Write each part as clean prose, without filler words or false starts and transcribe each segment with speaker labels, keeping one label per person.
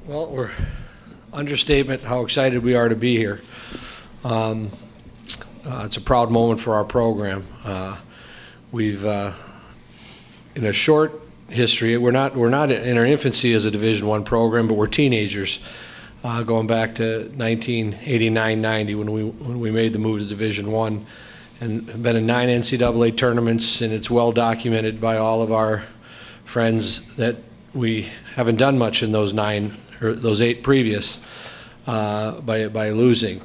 Speaker 1: Well, we're understatement how excited we are to be here. It's a proud moment for our program. We've in a short history, we're not in our infancy as a Division I program, but we're teenagers, going back to 1989-90 when we made the move to Division I, and been in 9 NCAA tournaments, and it's well documented by all of our friends that we haven't done much in those 9 or those 8 previous by losing.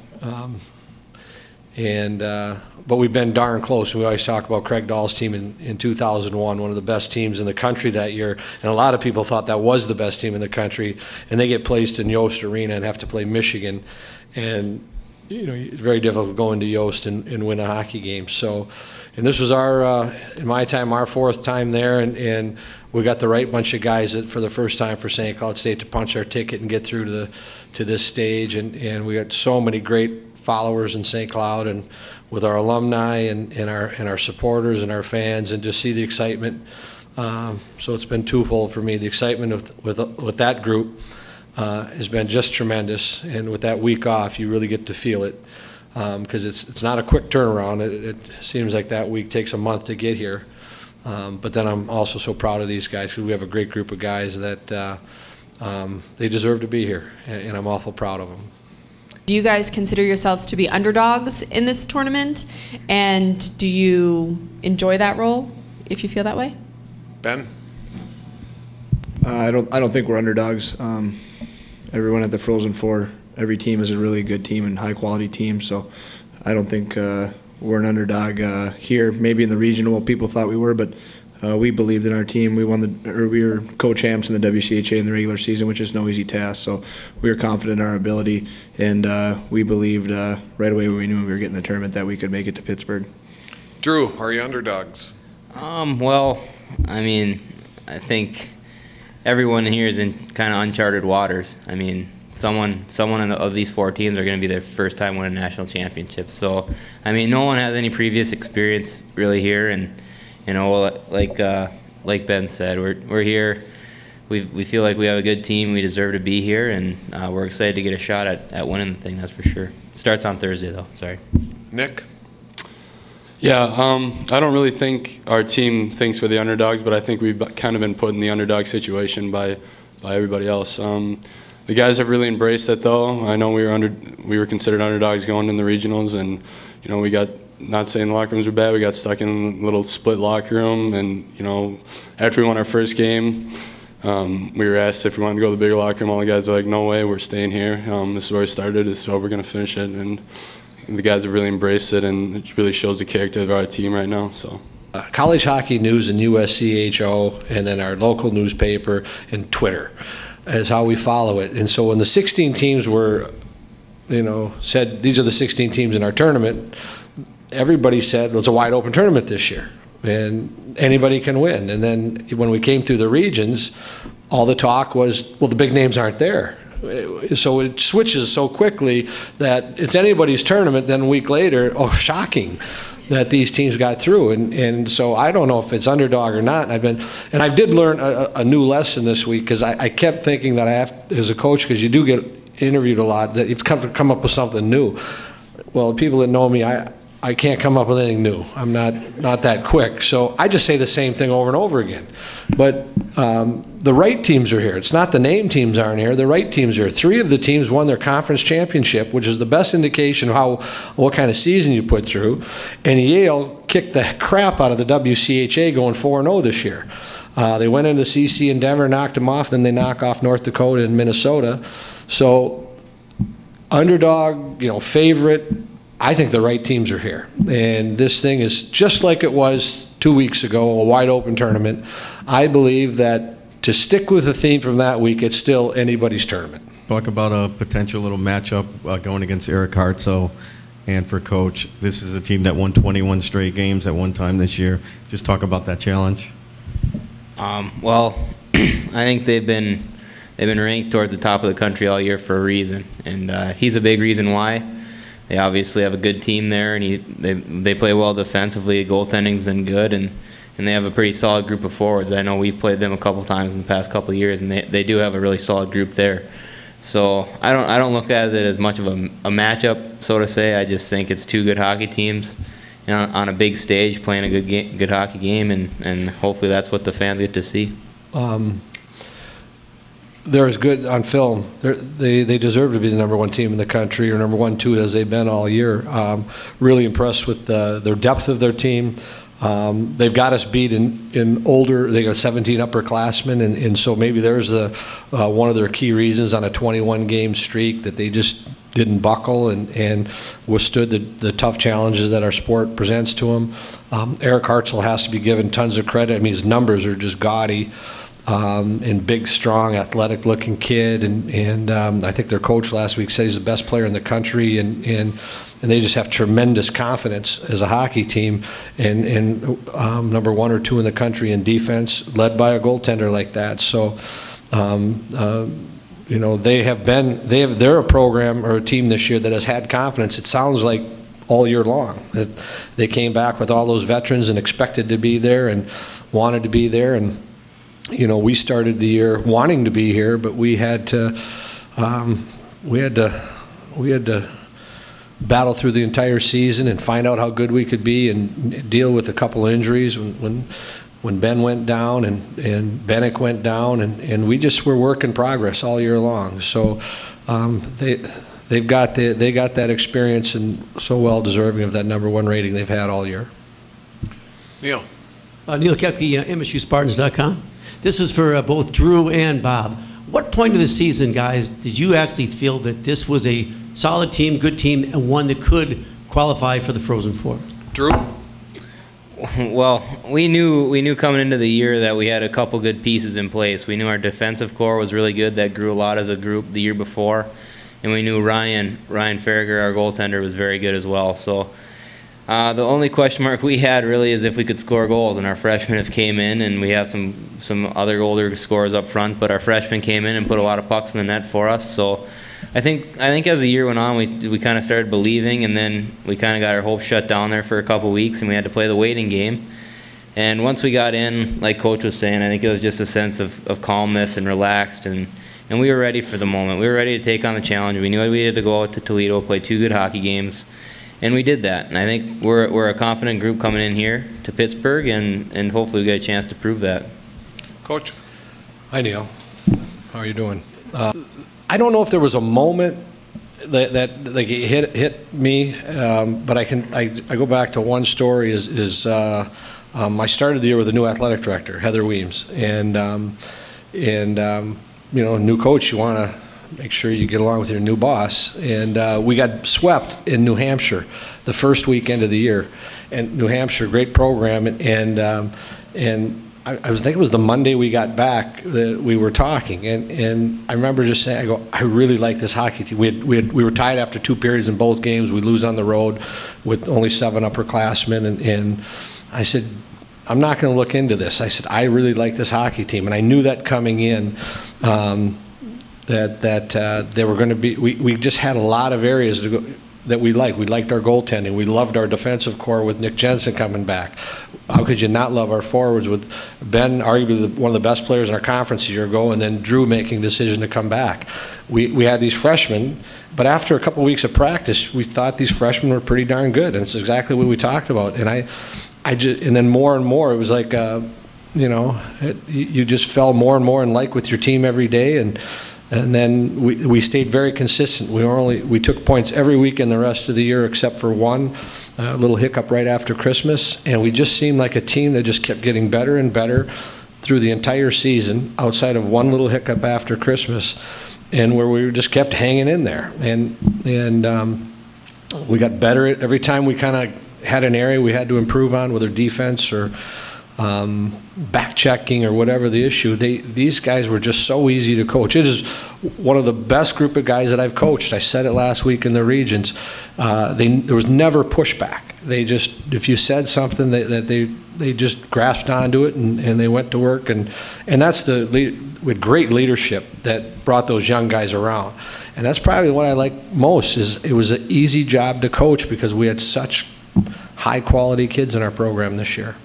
Speaker 1: But we've been darn close. We always talk about Craig Dahl's team in 2001, one of the best teams in the country that year, and a lot of people thought that was the best team in the country, and they get placed in Yost Arena and have to play Michigan, and you know, it's very difficult going to Yost and win a hockey game. So, and this was our, in my time, our 4th time there, and we got the right bunch of guys that for the first time for St. Cloud State to punch our ticket and get through to this stage, and we got so many great followers in St. Cloud, and with our alumni and our supporters and our fans, and just see the excitement. So it's been twofold for me. The excitement with that group has been just tremendous, and with that week off, you really get to feel it, because it's not a quick turnaround. It seems like that week takes a month to get here. But then I'm also so proud of these guys, because we have a great group of guys that they deserve to be here, and I'm awful proud of them.
Speaker 2: Do you guys consider yourselves to be underdogs in this tournament, and do you enjoy that role, if you feel that way?
Speaker 3: Ben?
Speaker 4: I don't think we're underdogs. Everyone at the Frozen Four, every team is a really good team and high quality team, so I don't think we're an underdog here. Maybe in the regional people thought we were, but we believed in our team. We were co-champs in the WCHA in the regular season, which is no easy task. So we were confident in our ability, and we believed right away when we knew we were getting the tournament that we could make it to Pittsburgh.
Speaker 3: Drew, are you underdogs?
Speaker 5: Well, I mean, I think everyone here is in kind of uncharted waters. I mean, someone of these 4 teams are going to be their first time winning national championships. So, I mean, no one has any previous experience really here, and you know, like Ben said, we're here. We feel like we have a good team. We deserve to be here, and we're excited to get a shot at winning the thing. That's for sure. Starts on Thursday, though. Sorry.
Speaker 3: Nick?
Speaker 6: Yeah, I don't really think our team thinks we're the underdogs, but I think we've kind of been put in the underdog situation by everybody else. The guys have really embraced it, though. I know we were considered underdogs going in the regionals, and you know, we got. Not saying the locker rooms were bad, we got stuck in a little split locker room, and you know, after we won our first game, we were asked if we wanted to go to the bigger locker room. All the guys were like, no way, we're staying here. This is where we started, this is how we're going to finish it, and the guys have really embraced it, and it really shows the character of our team right now. So.
Speaker 1: College Hockey News and USCHO, and then our local newspaper and Twitter is how we follow it. And so when the 16 teams were, you know, said these are the 16 teams in our tournament, everybody said, well, it's a wide open tournament this year and anybody can win. And then when we came through the regions, all the talk was, well, the big names aren't there. So it switches so quickly that it's anybody's tournament. Then a week later, oh, shocking that these teams got through. And so I don't know if it's underdog or not. And I did learn a new lesson this week, because I kept thinking that I have, as a coach, because you do get interviewed a lot, that you've come up with something new. Well, the people that know me, I can't come up with anything new. I'm not that quick. So I just say the same thing over and over again. But the right teams are here. It's not the name teams aren't here. The right teams are here. 3 of the teams won their conference championship, which is the best indication of what kind of season you put through. And Yale kicked the crap out of the WCHA, going 4-0 this year. They went into CC in Denver, knocked them off. Then they knock off North Dakota and Minnesota. So underdog, you know, favorite. I think the right teams are here, and this thing is just like it was 2 weeks ago, a wide open tournament. I believe that to stick with the theme from that week, it's still anybody's tournament.
Speaker 7: Talk about a potential little matchup going against Eric Hartsoe, and for Coach, this is a team that won 21 straight games at one time this year. Just talk about that challenge.
Speaker 5: Well, I think they've been ranked towards the top of the country all year for a reason, and he's a big reason why. They obviously have a good team there, and they play well defensively. Goaltending's been good, and they have a pretty solid group of forwards. I know we've played them a couple times in the past couple of years, and they do have a really solid group there. So I don't look at it as much of a matchup, so to say. I just think it's two good hockey teams, you know, on a big stage playing a good hockey game, and hopefully that's what the fans get to see.
Speaker 1: They're as good on film. They deserve to be the #1 team in the country, or number 1, 2, as they've been all year. Really impressed with their depth of their team. They've got us beat in older. They got 17 upperclassmen, and so maybe there's one of their key reasons on a 21-game streak that they just didn't buckle and withstood the tough challenges that our sport presents to them. Eric Hartzell has to be given tons of credit. I mean, his numbers are just gaudy. And big, strong, athletic-looking kid, and I think their coach last week said he's the best player in the country, and they just have tremendous confidence as a hockey team, and number 1 or 2 in the country in defense, led by a goaltender like that. So, you know, they're a program or a team this year that has had confidence. It sounds like all year long that they came back with all those veterans and expected to be there and wanted to be there. And you know, we started the year wanting to be here, but we had to battle through the entire season and find out how good we could be and deal with a couple of injuries when Ben went down and Bennick went down, and we just were work in progress all year long. So they got that experience, and so well deserving of that #1 rating they've had all year.
Speaker 3: Neil.
Speaker 8: Neil Kepke, MSUSpartans.com. This is for both Drew and Bob. What point of the season, guys, did you actually feel that this was a solid team, good team, and one that could qualify for the Frozen Four?
Speaker 3: Drew?
Speaker 5: Well, we knew coming into the year that we had a couple good pieces in place. We knew our defensive core was really good. That grew a lot as a group the year before. And we knew Ryan Farragher, our goaltender, was very good as well. So the only question mark we had really is if we could score goals, and our freshmen have came in, and we have some other older scorers up front, but our freshmen came in and put a lot of pucks in the net for us. So I think as the year went on, we kind of started believing, and then we kind of got our hopes shut down there for a couple weeks, and we had to play the waiting game. And once we got in, like Coach was saying, I think it was just a sense of calmness and relaxed, and we were ready for the moment. We were ready to take on the challenge. We knew we had to go out to Toledo, play 2 good hockey games. And we did that, and I think we're a confident group coming in here to Pittsburgh, and hopefully we get a chance to prove that.
Speaker 3: Coach?
Speaker 1: Hi, Neil. How are you doing? I don't know if there was a moment that like it hit me, but I go back to one story. I started the year with a new athletic director, Heather Weems, and you know, new coach, you want to make sure you get along with your new boss. And we got swept in New Hampshire the first weekend of the year. And New Hampshire, great program. And I was thinking it was the Monday we got back that we were talking. And I remember just saying, I really like this hockey team. We were tied after 2 periods in both games. We lose on the road with only 7 upperclassmen. And I said, I'm not going to look into this. I said, I really like this hockey team. And I knew that coming in. That they were going to be. We just had a lot of areas to go, that we liked. We liked our goaltending. We loved our defensive core with Nick Jensen coming back. How could you not love our forwards with Ben, arguably one of the best players in our conference a year ago, and then Drew making a decision to come back? We had these freshmen, but after a couple of weeks of practice, we thought these freshmen were pretty darn good, and it's exactly what we talked about. And and then more and more, it was like, you know, you just fell more and more in like with your team every day, and then we stayed very consistent. We took points every week in the rest of the year except for one little hiccup right after Christmas, and we just seemed like a team that just kept getting better and better through the entire season, outside of one little hiccup after Christmas, and where we just kept hanging in there. And we got better every time we kind of had an area we had to improve on, whether defense or back checking or whatever the issue. These guys were just so easy to coach. It is one of the best group of guys that I've coached. I said it last week in the regions. There was never pushback. They just, if you said something, they just grasped onto it and they went to work. And that's with great leadership that brought those young guys around. And that's probably what I like most. Is it was an easy job to coach because we had such high quality kids in our program this year.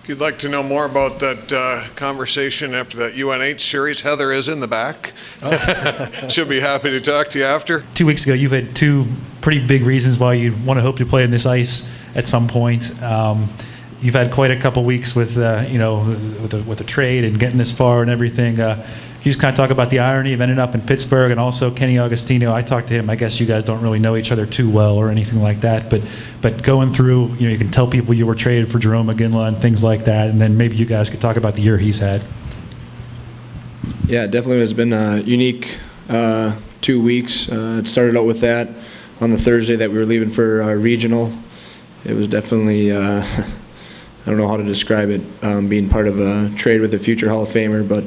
Speaker 3: If you'd like to know more about that conversation after that UNH series, Heather is in the back. She'll be happy to talk to you after.
Speaker 9: 2 weeks ago, you've had two pretty big reasons why you want to hope to play on this ice at some point. You've had quite a couple weeks with, with the trade and getting this far and everything. Can you just kind of talk about the irony of ending up in Pittsburgh, and also Kenny Augustino? I talked to him. I guess you guys don't really know each other too well or anything like that, but going through, you can tell people you were traded for Jerome McGinley and things like that, and then maybe you guys could talk about the year he's had.
Speaker 4: Yeah, definitely has been a unique 2 weeks. It started out with that on the Thursday that we were leaving for regional. It was definitely, I don't know how to describe it, being part of a trade with a future Hall of Famer, but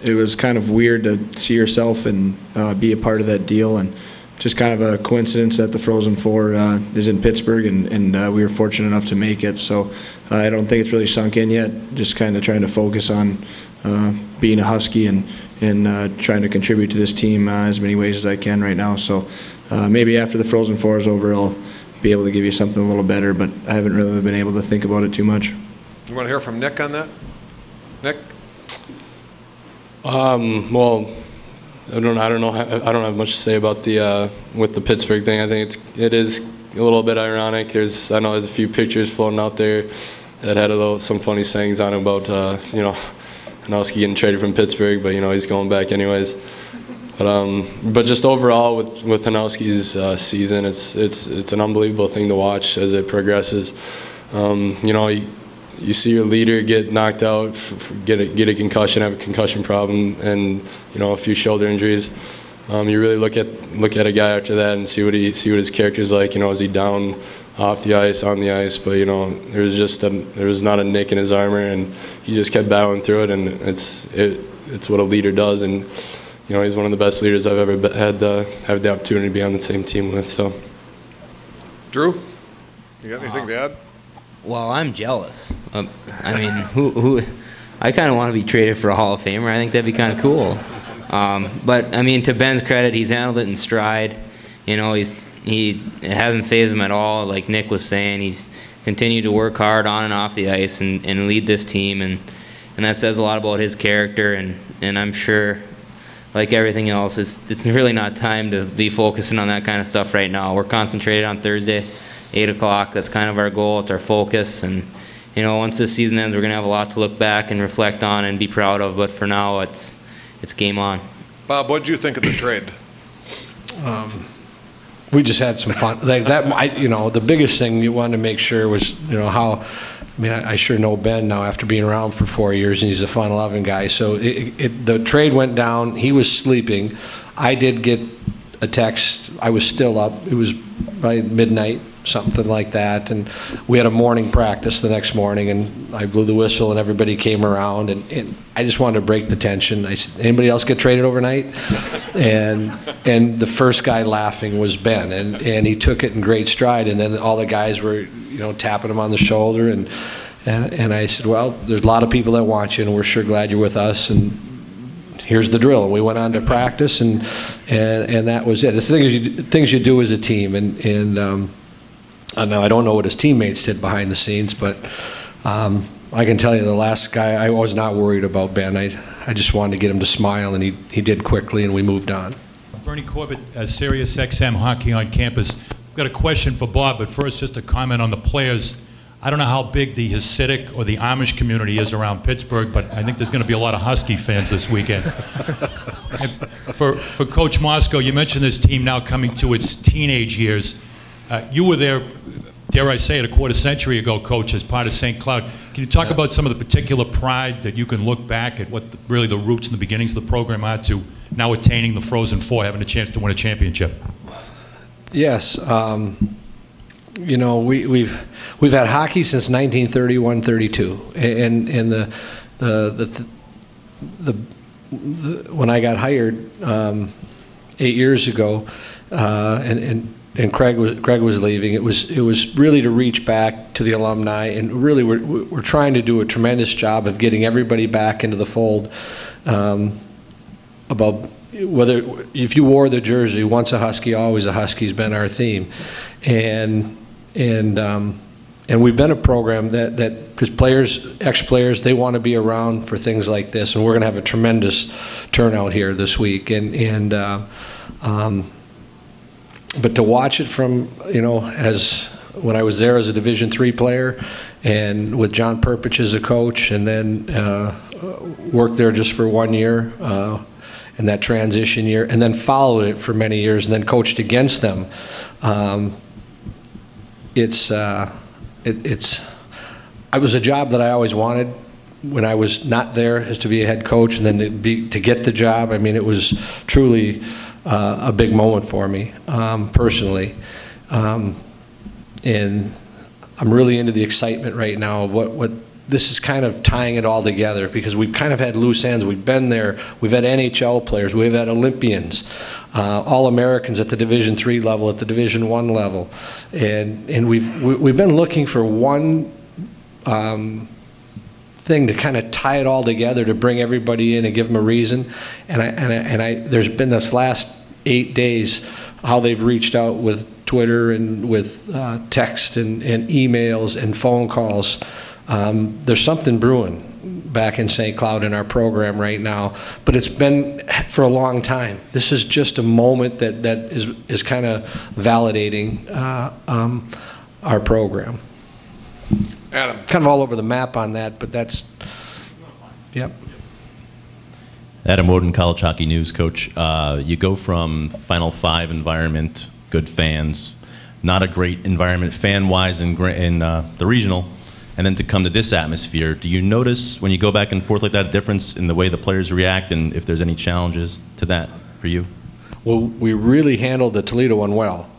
Speaker 4: it was kind of weird to see yourself and be a part of that deal, and just kind of a coincidence that the Frozen Four is in Pittsburgh, and we were fortunate enough to make it. So I don't think it's really sunk in yet. Just kind of trying to focus on being a Husky and trying to contribute to this team as many ways as I can right now. So maybe after the Frozen Four is over, I'll be able to give you something a little better, but I haven't really been able to think about it too much.
Speaker 3: You want to hear from Nick on that? Nick?
Speaker 6: Well, I don't know. I don't have much to say about the with the Pittsburgh thing. I think it is a little bit ironic. I know there's a few pictures floating out there that had some funny sayings on it about Hanowski getting traded from Pittsburgh, but he's going back anyways. But just overall with Hanowski's season, it's an unbelievable thing to watch as it progresses. You see your leader get knocked out, get a concussion, have a concussion problem, and a few shoulder injuries. You really look at a guy after that and see what his character is like. Is he down off the ice, on the ice? But there was not a nick in his armor, and he just kept battling through it. And it's what a leader does. And he's one of the best leaders I've ever had have the opportunity to be on the same team with. So,
Speaker 3: Drew, you got anything to add?
Speaker 5: Well, I'm jealous. I mean, who? I kind of want to be traded for a Hall of Famer. I think that'd be kind of cool. But I mean, to Ben's credit, he's handled it in stride. It hasn't fazed him at all. Like Nick was saying, he's continued to work hard on and off the ice and lead this team, and that says a lot about his character. And I'm sure, like everything else, it's really not time to be focusing on that kind of stuff right now. We're concentrated on Thursday. 8 o'clock, that's kind of our goal, it's our focus, and once this season ends, we're going to have a lot to look back and reflect on and be proud of, but for now, it's game on.
Speaker 3: Bob, what did you think of the trade?
Speaker 1: We just had some fun. The biggest thing you wanted to make sure was, how, I sure know Ben now after being around for 4 years, and he's a fun-loving guy, so the trade went down, he was sleeping, I did get a text, I was still up, it was by midnight, something like that, and we had a morning practice the next morning, and I blew the whistle and everybody came around, and I just wanted to break the tension. I said, anybody else get traded overnight? and the first guy laughing was Ben, and he took it in great stride, and then all the guys were tapping him on the shoulder, and I said, well, there's a lot of people that want you, and we're sure glad you're with us, and here's the drill. And we went on to practice, and that was it. The things you do as a team, and now I don't know what his teammates did behind the scenes, but I can tell you the last guy, I was not worried about Ben. I just wanted to get him to smile, and he did quickly, and we moved on.
Speaker 10: Bernie Corbett, Sirius XM Hockey on Campus. I've got a question for Bob, but first just a comment on the players. I don't know how big the Hasidic or the Amish community is around Pittsburgh, but I think there's going to be a lot of Husky fans this weekend. For Coach Motzko, you mentioned this team now coming to its teenage years. You were there, dare I say it, a quarter century ago, Coach, as part of St. Cloud. Can you talk about some of the particular pride that you can look back at what really the roots and the beginnings of the program are to now attaining the Frozen Four, having a chance to win a championship? Yes.
Speaker 1: We've had hockey since 1931-32, and when I got hired 8 years ago, and Craig was leaving, it was really to reach back to the alumni, and really we're trying to do a tremendous job of getting everybody back into the fold. About whether if you wore the jersey, once a Husky, always a Husky's been our theme, and and we've been a program that because players, ex-players, they want to be around for things like this, and we're going to have a tremendous turnout here this week. But to watch it from, as when I was there as a Division III player, and with John Perpich as a coach, and then worked there just for 1 year in that transition year, and then followed it for many years, and then coached against them. It was a job that I always wanted when I was not there, is to be a head coach, and then to get the job. I mean, it was truly a big moment for me personally, and I'm really into the excitement right now of what this is kind of tying it all together, because we've kind of had loose ends. We've been there. We've had NHL players. We've had Olympians, All-Americans at the Division III level, at the Division I level, and we've been looking for one thing to kind of tie it all together, to bring everybody in and give them a reason. And there's been this last 8 days how they've reached out with Twitter and with text and emails and phone calls. There's something brewing back in St. Cloud in our program right now, but it's been for a long time. This is just a moment that is kind of validating our program.
Speaker 3: Adam.
Speaker 1: Kind of all over the map on that, but that's, yep.
Speaker 11: Adam Woden, College Hockey News. Coach, you go from Final Five environment, good fans, not a great environment fan-wise in the regional, and then to come to this atmosphere. Do you notice when you go back and forth like that a difference in the way the players react, and if there's any challenges to that for you?
Speaker 1: Well, we really handled the Toledo one well,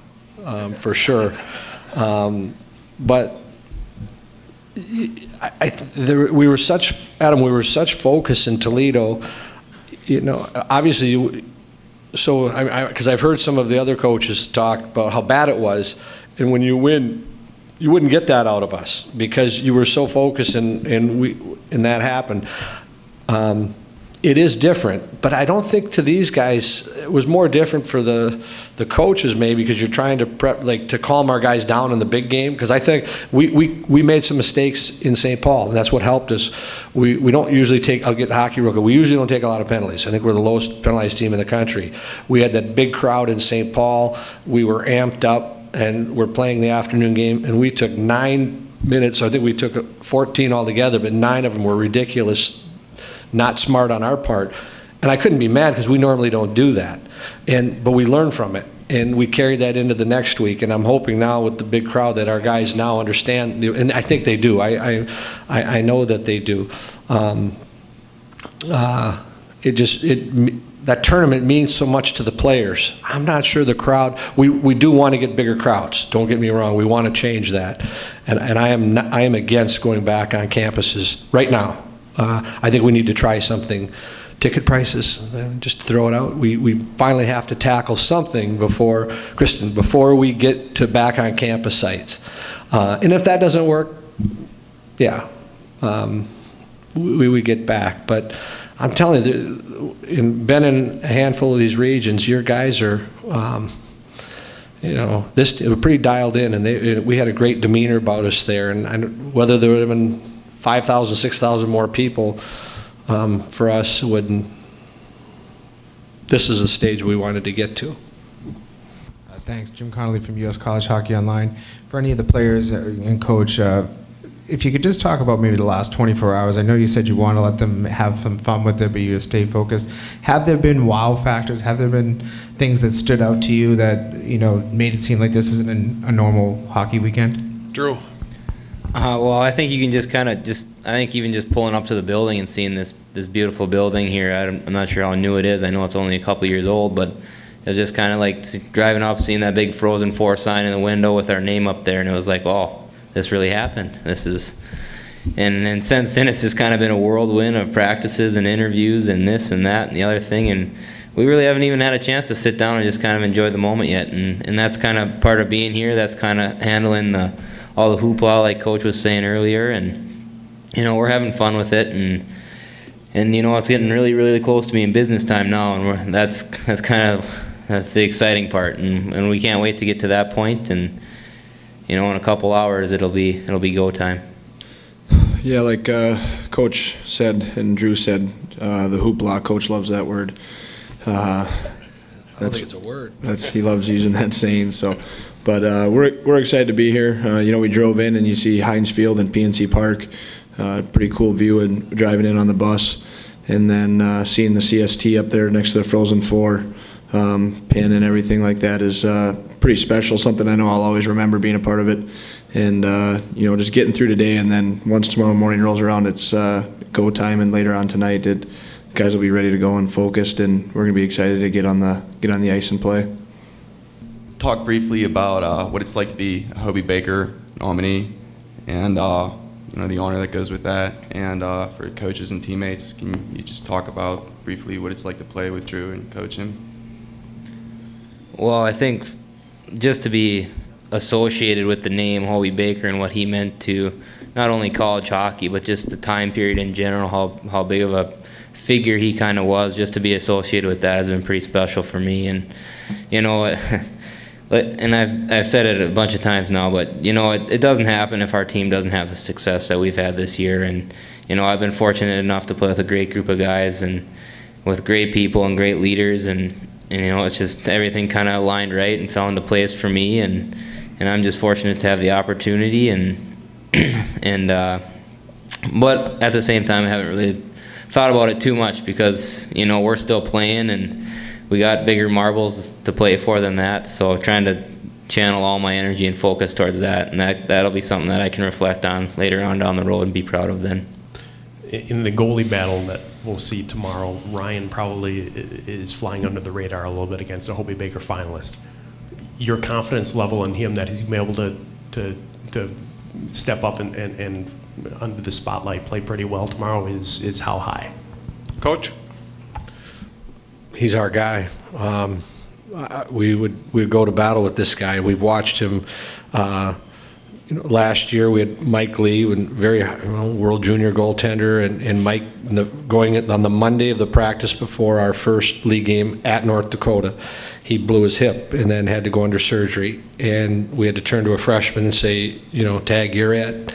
Speaker 1: for sure. But we were such focus in Toledo, obviously, because I've heard some of the other coaches talk about how bad it was, and when you win, you wouldn't get that out of us because you were so focused, and that happened. It is different, but I don't think to these guys it was more different for the coaches, maybe because you're trying to prep, like, to calm our guys down in the big game. Because I think we made some mistakes in St. Paul, and that's what helped us. We don't usually take, I'll get the hockey real quick, we usually don't take a lot of penalties. I think we're the lowest penalized team in the country. We had that big crowd in St. Paul. We were amped up, and we're playing the afternoon game, and we took 9 minutes. I think we took 14 altogether, but 9 of them were ridiculous, not smart on our part. And I couldn't be mad because we normally don't do that. But we learned from it, and we carried that into the next week. And I'm hoping now with the big crowd that our guys now understand, and I think they do. I know that they do. That tournament means so much to the players. I'm not sure the crowd. We do want to get bigger crowds. Don't get me wrong. We want to change that, and I am against going back on campuses right now. I think we need to try something. Ticket prices, just throw it out. We finally have to tackle something before we get to back on campus sites. And if that doesn't work, yeah, we get back. But I'm telling you, been in a handful of these regions, your guys are, we're pretty dialed in, and we had a great demeanor about us there. And whether there would have been 5,000, 6,000 more people for us, this is the stage we wanted to get to.
Speaker 12: Thanks. Jim Connolly from U.S. College Hockey Online. For any of the players and coach, if you could just talk about maybe the last 24 hours. I know you said you want to let them have some fun with it, but you stay focused. Have there been wow factors? Have there been things that stood out to you that made it seem like this isn't a normal hockey weekend?
Speaker 3: Drew.
Speaker 5: Well, I think you can just I think even just pulling up to the building and seeing this beautiful building here, I'm not sure how new it is. I know it's only a couple years old, but it was just kind of like driving up, seeing that big Frozen 4 sign in the window with our name up there, and it was like, oh, this really happened. And since then it's just kind of been a whirlwind of practices and interviews and this and that and the other thing, and we really haven't even had a chance to sit down and just kind of enjoy the moment yet, and that's kind of part of being here. That's kind of handling all the hoopla, like Coach was saying earlier, and we're having fun with it, and it's getting really, really close to being business time now, and that's the exciting part, and we can't wait to get to that point, and in a couple hours it'll be go time.
Speaker 4: Yeah, like Coach said and Drew said, the hoopla. Coach loves that word.
Speaker 1: I don't think it's a word.
Speaker 4: He loves using that saying. So, but we're excited to be here. We drove in and you see Heinz Field and PNC Park. Pretty cool view and driving in on the bus, and then seeing the CST up there next to the Frozen Four, pin and everything like that is pretty special. Something I know I'll always remember being a part of it, and just getting through today, and then once tomorrow morning rolls around, it's go time, and later on tonight, guys will be ready to go and focused, and we're gonna be excited to get on the ice and play.
Speaker 13: Talk briefly about what it's like to be a Hobey Baker nominee, and the honor that goes with that, and for coaches and teammates. Can you just talk about briefly what it's like to play with Drew and coach him?
Speaker 5: Well, I think just to be associated with the name Hobey Baker and what he meant to not only college hockey, but just the time period in general, how big of a figure he kind of was, just to be associated with that has been pretty special for me. And and I've said it a bunch of times now, but it doesn't happen if our team doesn't have the success that we've had this year. And I've been fortunate enough to play with a great group of guys and with great people and great leaders, and it's just everything kind of aligned right and fell into place for me, and I'm just fortunate to have the opportunity, but at the same time I haven't really thought about it too much, because we're still playing and we got bigger marbles to play for than that, so trying to channel all my energy and focus towards that, and that'll be something that I can reflect on later on down the road and be proud of then.
Speaker 14: In the goalie battle that we'll see tomorrow, Ryan probably is flying under the radar a little bit against a Hobey Baker finalist. Your confidence level in him that he's been able to step up and under the spotlight play pretty well tomorrow is how high?
Speaker 3: Coach?
Speaker 1: He's our guy. We'd go to battle with this guy. We've watched him. Last year we had Mike Lee, very world junior goaltender, and Mike going on the Monday of the practice before our first league game at North Dakota, he blew his hip and then had to go under surgery, and we had to turn to a freshman and say, Tag, you're it,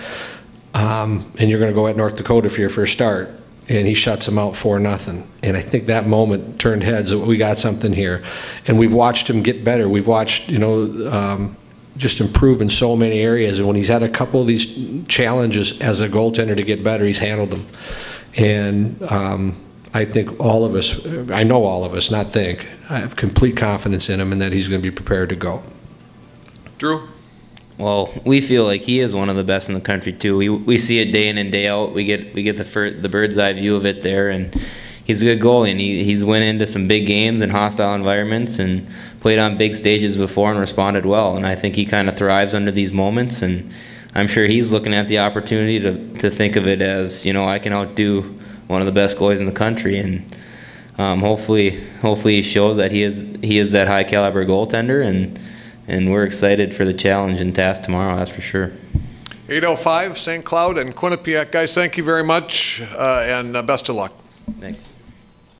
Speaker 1: and you're going to go at North Dakota for your first start. And he shuts him out 4-0. And I think that moment turned heads. We got something here, and we've watched him get better. We've watched, just improve in so many areas. And when he's had a couple of these challenges as a goaltender to get better, he's handled them. And I think all of us, I know all of us, not think, I have complete confidence in him and that he's going to be prepared to go.
Speaker 3: Drew?
Speaker 5: Well, we feel like he is one of the best in the country too. We see it day in and day out. We get the bird's eye view of it there, and he's a good goalie. And he's went into some big games in hostile environments and played on big stages before and responded well. And I think he kind of thrives under these moments. And I'm sure he's looking at the opportunity to think of it as, I can outdo one of the best goalies in the country. And hopefully he shows that he is that high caliber goaltender, and we're excited for the challenge and task tomorrow, that's for sure.
Speaker 3: 8:05, St. Cloud and Quinnipiac. Guys, thank you very much, and best of luck.
Speaker 5: Thanks.